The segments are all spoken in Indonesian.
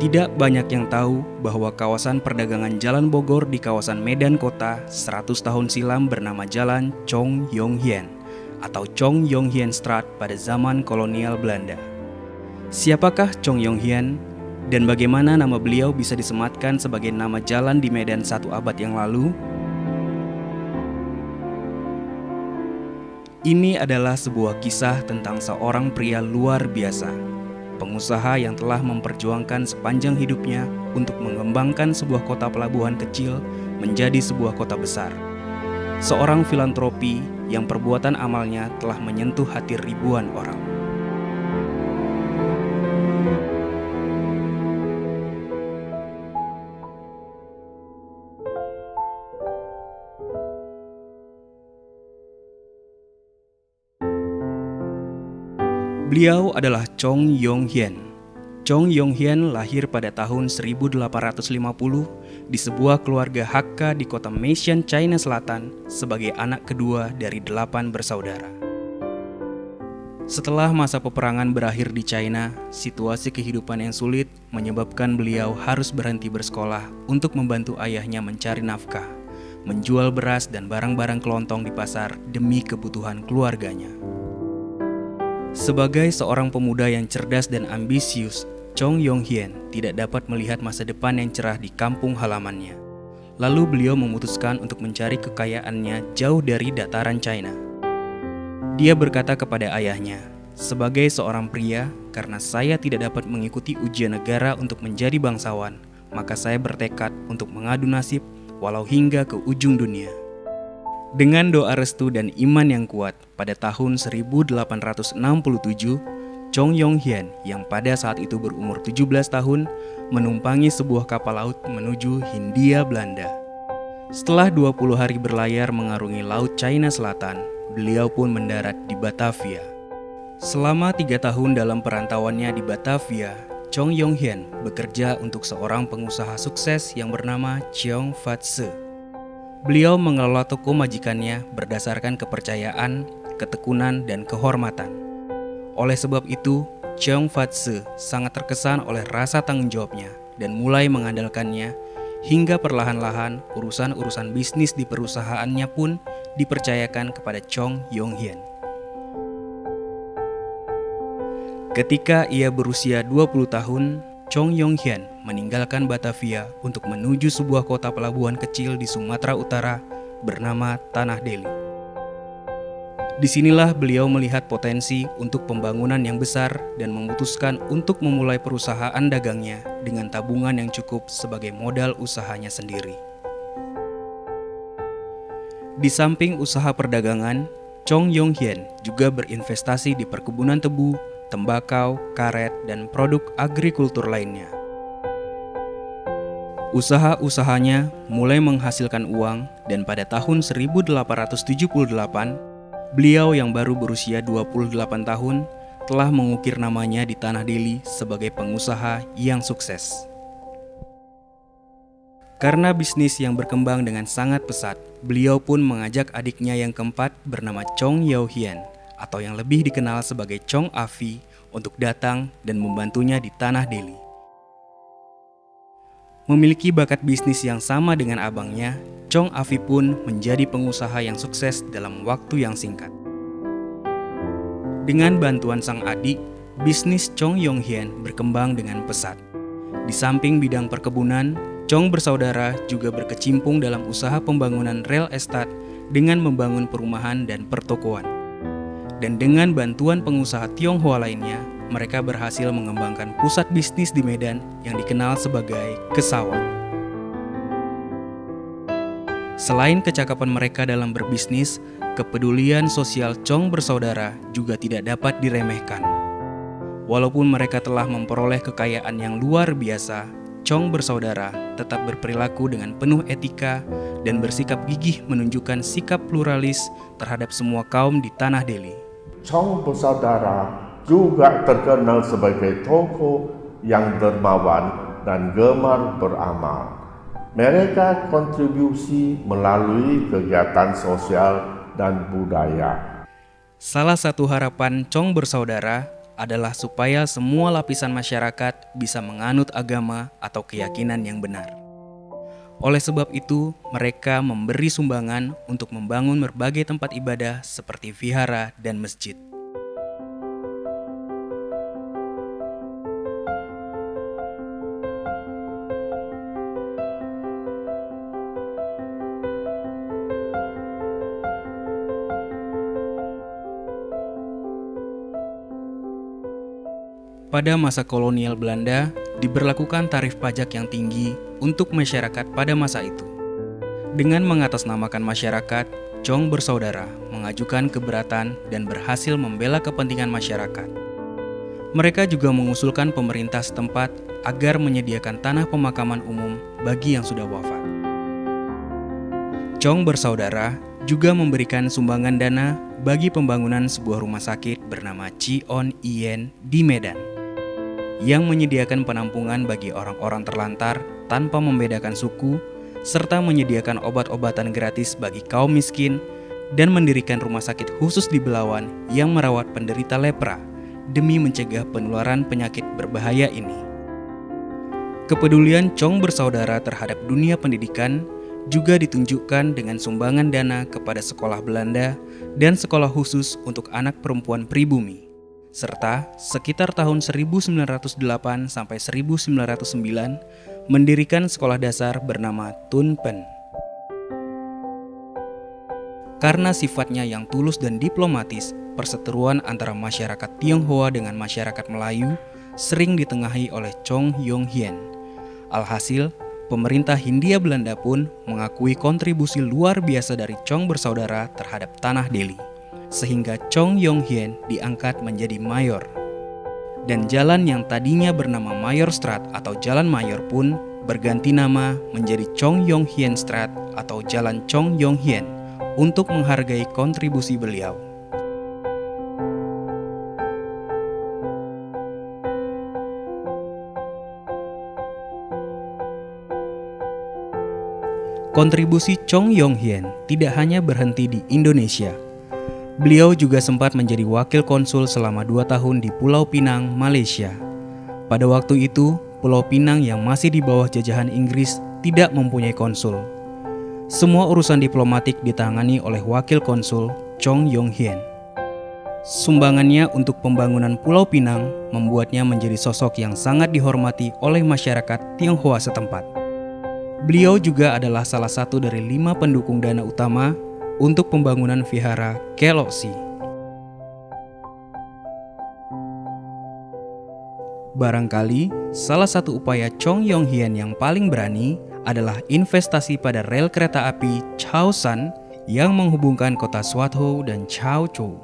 Tidak banyak yang tahu bahwa kawasan perdagangan Jalan Bogor di kawasan Medan Kota 100 tahun silam bernama Jalan Chong Yong Hien atau Chong Yong Hien Straat pada zaman kolonial Belanda. Siapakah Chong Yong Hien dan bagaimana nama beliau bisa disematkan sebagai nama jalan di Medan 1 abad yang lalu? Ini adalah sebuah kisah tentang seorang pria luar biasa, pengusaha yang telah memperjuangkan sepanjang hidupnya untuk mengembangkan sebuah kota pelabuhan kecil menjadi sebuah kota besar. Seorang filantropi yang perbuatan amalnya telah menyentuh hati ribuan orang. Beliau adalah Chong Yong Hien. Chong Yong Hien lahir pada tahun 1850 di sebuah keluarga Hakka di kota Meissen, China Selatan sebagai anak kedua dari 8 bersaudara. Setelah masa peperangan berakhir di China, situasi kehidupan yang sulit menyebabkan beliau harus berhenti bersekolah untuk membantu ayahnya mencari nafkah, menjual beras dan barang-barang kelontong di pasar demi kebutuhan keluarganya. Sebagai seorang pemuda yang cerdas dan ambisius, Chong Yong Hien tidak dapat melihat masa depan yang cerah di kampung halamannya. Lalu beliau memutuskan untuk mencari kekayaannya jauh dari dataran China. Dia berkata kepada ayahnya, "Sebagai seorang pria, karena saya tidak dapat mengikuti ujian negara untuk menjadi bangsawan, maka saya bertekad untuk mengadu nasib walau hingga ke ujung dunia." Dengan doa restu dan iman yang kuat, pada tahun 1867, Chong Yong Hien yang pada saat itu berumur 17 tahun menumpangi sebuah kapal laut menuju Hindia Belanda. Setelah 20 hari berlayar mengarungi Laut China Selatan, beliau pun mendarat di Batavia. Selama 3 tahun dalam perantauannya di Batavia, Chong Yong Hien bekerja untuk seorang pengusaha sukses yang bernama Cheong Fat Se. Beliau mengelola toko majikannya berdasarkan kepercayaan, ketekunan, dan kehormatan. Oleh sebab itu, Cheong Fat Se sangat terkesan oleh rasa tanggung jawabnya dan mulai mengandalkannya hingga perlahan-lahan urusan-urusan bisnis di perusahaannya pun dipercayakan kepada Chong Yong Hien. Ketika ia berusia 20 tahun, Chong Yong Hien meninggalkan Batavia untuk menuju sebuah kota pelabuhan kecil di Sumatera Utara bernama Tanah Deli. Disinilah beliau melihat potensi untuk pembangunan yang besar dan memutuskan untuk memulai perusahaan dagangnya dengan tabungan yang cukup sebagai modal usahanya sendiri. Di samping usaha perdagangan, Chong Yong Hien juga berinvestasi di perkebunan tebu, tembakau, karet, dan produk agrikultur lainnya. Usaha-usahanya mulai menghasilkan uang dan pada tahun 1878, beliau yang baru berusia 28 tahun telah mengukir namanya di Tanah Deli sebagai pengusaha yang sukses. Karena bisnis yang berkembang dengan sangat pesat, beliau pun mengajak adiknya yang keempat bernama Chong Yao Hien atau yang lebih dikenal sebagai Chong Afi untuk datang dan membantunya di Tanah Deli. Memiliki bakat bisnis yang sama dengan abangnya, Chong Afi pun menjadi pengusaha yang sukses dalam waktu yang singkat. Dengan bantuan sang adik, bisnis Chong Yong Hien berkembang dengan pesat. Di samping bidang perkebunan, Chong bersaudara juga berkecimpung dalam usaha pembangunan real estate dengan membangun perumahan dan pertokoan. Dan dengan bantuan pengusaha Tionghoa lainnya, mereka berhasil mengembangkan pusat bisnis di Medan yang dikenal sebagai Kesawan. Selain kecakapan mereka dalam berbisnis, kepedulian sosial Chong bersaudara juga tidak dapat diremehkan. Walaupun mereka telah memperoleh kekayaan yang luar biasa, Chong bersaudara tetap berperilaku dengan penuh etika dan bersikap gigih menunjukkan sikap pluralis terhadap semua kaum di Tanah Deli. Chong bersaudara juga terkenal sebagai tokoh yang dermawan dan gemar beramal. Mereka kontribusi melalui kegiatan sosial dan budaya. Salah satu harapan Chong bersaudara adalah supaya semua lapisan masyarakat bisa menganut agama atau keyakinan yang benar. Oleh sebab itu, mereka memberi sumbangan untuk membangun berbagai tempat ibadah seperti vihara dan masjid. Pada masa kolonial Belanda, diberlakukan tarif pajak yang tinggi untuk masyarakat pada masa itu. Dengan mengatasnamakan masyarakat, Chong bersaudara mengajukan keberatan dan berhasil membela kepentingan masyarakat. Mereka juga mengusulkan pemerintah setempat agar menyediakan tanah pemakaman umum bagi yang sudah wafat. Chong bersaudara juga memberikan sumbangan dana bagi pembangunan sebuah rumah sakit bernama Chi-On Ien di Medan, yang menyediakan penampungan bagi orang-orang terlantar tanpa membedakan suku, serta menyediakan obat-obatan gratis bagi kaum miskin, dan mendirikan rumah sakit khusus di Belawan yang merawat penderita lepra demi mencegah penularan penyakit berbahaya ini. Kepedulian Chong bersaudara terhadap dunia pendidikan juga ditunjukkan dengan sumbangan dana kepada sekolah Belanda dan sekolah khusus untuk anak perempuan pribumi, serta sekitar tahun 1908 sampai 1909 mendirikan sekolah dasar bernama Tun Pen. Karena sifatnya yang tulus dan diplomatis, perseteruan antara masyarakat Tionghoa dengan masyarakat Melayu sering ditengahi oleh Chong Yong Hien. Alhasil, pemerintah Hindia Belanda pun mengakui kontribusi luar biasa dari Chong bersaudara terhadap tanah Delhi, sehingga Chong Yong Hien diangkat menjadi mayor. Dan jalan yang tadinya bernama Mayor Straat atau Jalan Mayor pun berganti nama menjadi Chong Yong Hien Straat atau Jalan Chong Yong Hien untuk menghargai kontribusi beliau. Kontribusi Chong Yong Hien tidak hanya berhenti di Indonesia. Beliau juga sempat menjadi wakil konsul selama 2 tahun di Pulau Pinang, Malaysia. Pada waktu itu, Pulau Pinang yang masih di bawah jajahan Inggris tidak mempunyai konsul. Semua urusan diplomatik ditangani oleh wakil konsul Chong Yong Hien. Sumbangannya untuk pembangunan Pulau Pinang membuatnya menjadi sosok yang sangat dihormati oleh masyarakat Tionghoa setempat. Beliau juga adalah salah satu dari 5 pendukung dana utama untuk pembangunan vihara Keloksi. Barangkali salah satu upaya Chong Yong Hien yang paling berani adalah investasi pada rel kereta api Chaosan yang menghubungkan kota Swathao dan Chaozhou.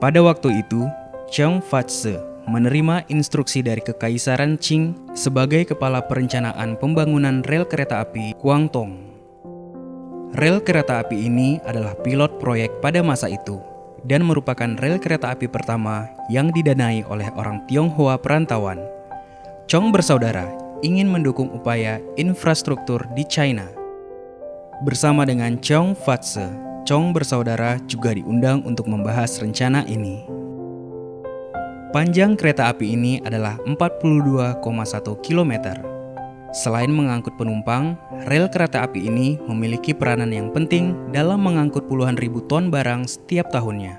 Pada waktu itu, Chong Fat-se menerima instruksi dari Kekaisaran Qing sebagai kepala perencanaan pembangunan rel kereta api Guangdong. Rel kereta api ini adalah pilot proyek pada masa itu dan merupakan rel kereta api pertama yang didanai oleh orang Tionghoa perantauan. Chong bersaudara ingin mendukung upaya infrastruktur di China. Bersama dengan Chong Fat-se, Chong bersaudara juga diundang untuk membahas rencana ini. Panjang kereta api ini adalah 42,1 km. Selain mengangkut penumpang, rel kereta api ini memiliki peranan yang penting dalam mengangkut puluhan ribu ton barang setiap tahunnya.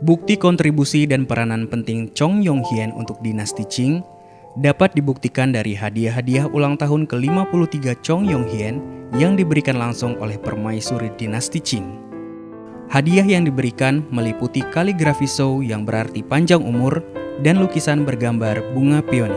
Bukti kontribusi dan peranan penting Chong Yong Hien untuk dinasti Qing dapat dibuktikan dari hadiah-hadiah ulang tahun ke-53 Chong Yong Hien yang diberikan langsung oleh permaisuri dinasti Qing. Hadiah yang diberikan meliputi kaligrafi Zhou yang berarti panjang umur dan lukisan bergambar bunga peony.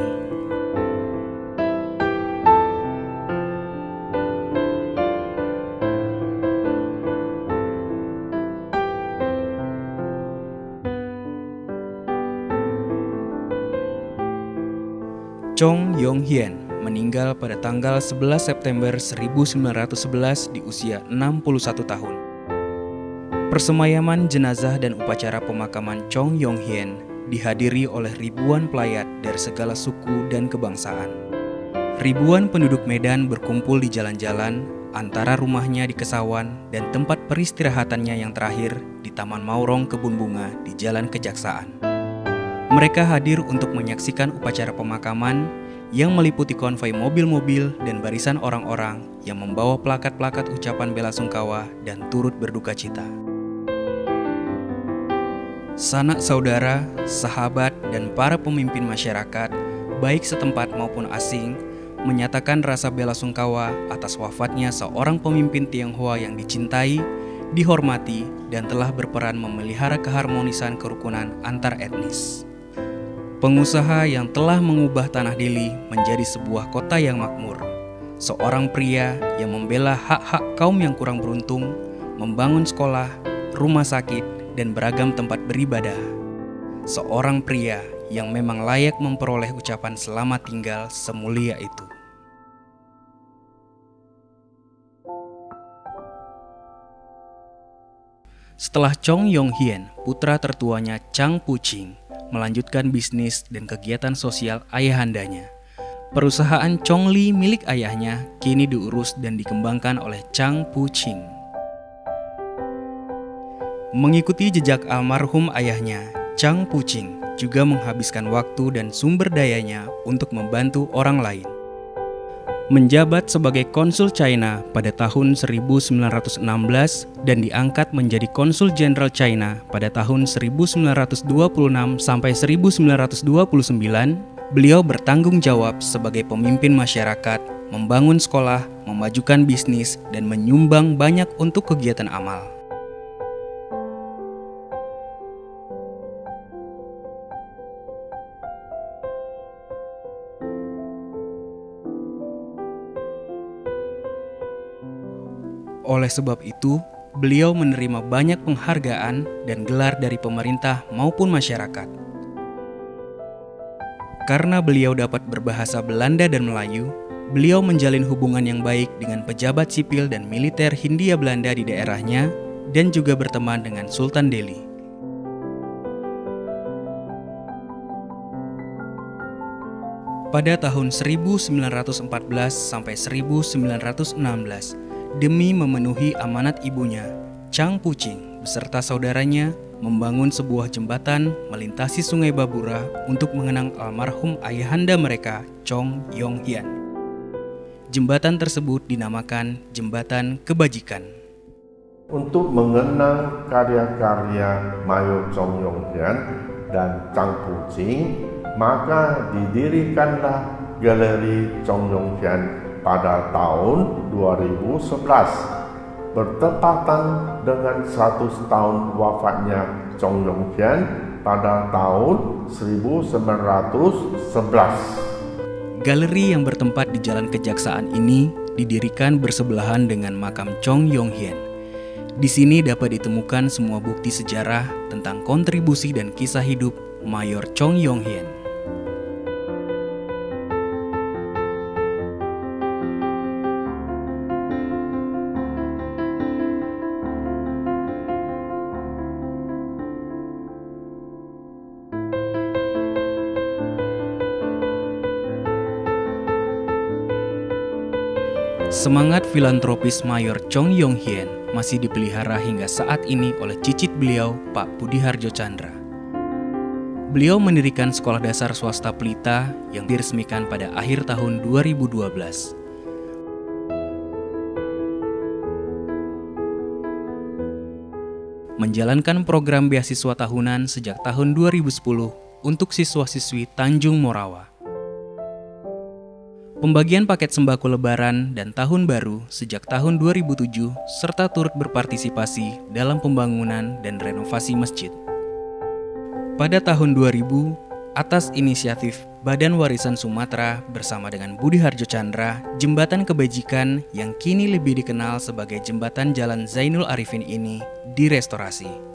Chong Yong Hien meninggal pada tanggal 11 September 1911 di usia 61 tahun. Persemayaman jenazah dan upacara pemakaman Chong Yong Hien dihadiri oleh ribuan pelayat dari segala suku dan kebangsaan. Ribuan penduduk Medan berkumpul di jalan-jalan antara rumahnya di Kesawan dan tempat peristirahatannya yang terakhir di Taman Maurong Kebun Bunga di Jalan Kejaksaan. Mereka hadir untuk menyaksikan upacara pemakaman yang meliputi konvoi mobil-mobil dan barisan orang-orang yang membawa plakat-plakat ucapan bela sungkawa dan turut berduka cita. Sanak saudara, sahabat, dan para pemimpin masyarakat, baik setempat maupun asing, menyatakan rasa bela sungkawa atas wafatnya seorang pemimpin Tionghoa yang dicintai, dihormati, dan telah berperan memelihara keharmonisan kerukunan antar etnis. Pengusaha yang telah mengubah Tanah Deli menjadi sebuah kota yang makmur. Seorang pria yang membela hak-hak kaum yang kurang beruntung, membangun sekolah, rumah sakit, dan beragam tempat beribadah. Seorang pria yang memang layak memperoleh ucapan selamat tinggal semulia itu. Setelah Chong Yong-hien, putra tertuanya Chang Pu-ching, melanjutkan bisnis dan kegiatan sosial ayahandanya, perusahaan Chongli milik ayahnya kini diurus dan dikembangkan oleh Chang Pu-ching. Mengikuti jejak almarhum ayahnya, Chang Pu-ching juga menghabiskan waktu dan sumber dayanya untuk membantu orang lain. Menjabat sebagai konsul China pada tahun 1916 dan diangkat menjadi konsul jenderal China pada tahun 1926 sampai 1929, beliau bertanggung jawab sebagai pemimpin masyarakat, membangun sekolah, memajukan bisnis, dan menyumbang banyak untuk kegiatan amal. Oleh sebab itu, beliau menerima banyak penghargaan dan gelar dari pemerintah maupun masyarakat. Karena beliau dapat berbahasa Belanda dan Melayu, beliau menjalin hubungan yang baik dengan pejabat sipil dan militer Hindia Belanda di daerahnya dan juga berteman dengan Sultan Delhi. Pada tahun 1914 sampai 1916, demi memenuhi amanat ibunya, Chang Pu-ching beserta saudaranya membangun sebuah jembatan melintasi Sungai Babura untuk mengenang almarhum ayahanda mereka, Chong Yong-hien. Jembatan tersebut dinamakan Jembatan Kebajikan. Untuk mengenang karya-karya Mayor Chong Yong-hien dan Chang Pu-ching, maka didirikanlah Galeri Chong Yong-hien pada tahun 2011, bertepatan dengan 100 tahun wafatnya Chong Yong-hien pada tahun 1911. Galeri yang bertempat di Jalan Kejaksaan ini didirikan bersebelahan dengan makam Chong Yong-hien. Di sini dapat ditemukan semua bukti sejarah tentang kontribusi dan kisah hidup Mayor Chong Yong-hien. Semangat filantropis Mayor Chong Yong-hien masih dipelihara hingga saat ini oleh cicit beliau, Pak Budi Harjo Chandra. Beliau mendirikan sekolah dasar swasta Pelita yang diresmikan pada akhir tahun 2012. Menjalankan program beasiswa tahunan sejak tahun 2010 untuk siswa-siswi Tanjung Morawa. Pembagian paket sembako lebaran dan tahun baru sejak tahun 2007 serta turut berpartisipasi dalam pembangunan dan renovasi masjid. Pada tahun 2000, atas inisiatif Badan Warisan Sumatera bersama dengan Budi Harjo Chandra, Jembatan Kebajikan yang kini lebih dikenal sebagai Jembatan Jalan Zainul Arifin ini direstorasi.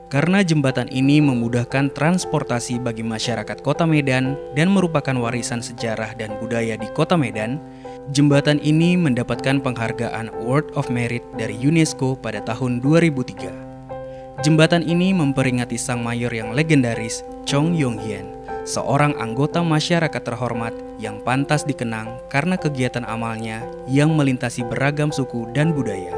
Karena jembatan ini memudahkan transportasi bagi masyarakat Kota Medan dan merupakan warisan sejarah dan budaya di Kota Medan, jembatan ini mendapatkan penghargaan Award of Merit dari UNESCO pada tahun 2003. Jembatan ini memperingati sang mayor yang legendaris, Chong Yong-hien, seorang anggota masyarakat terhormat yang pantas dikenang karena kegiatan amalnya yang melintasi beragam suku dan budaya.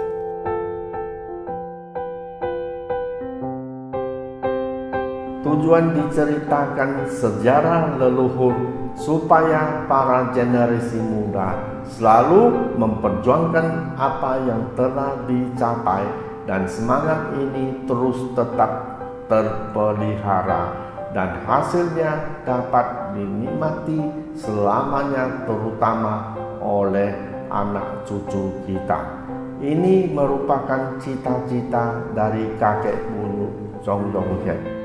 Tujuan diceritakan sejarah leluhur supaya para generasi muda selalu memperjuangkan apa yang telah dicapai dan semangat ini terus tetap terpelihara dan hasilnya dapat dinikmati selamanya, terutama oleh anak cucu kita. Ini merupakan cita-cita dari kakek buyut Chong Yong Hian.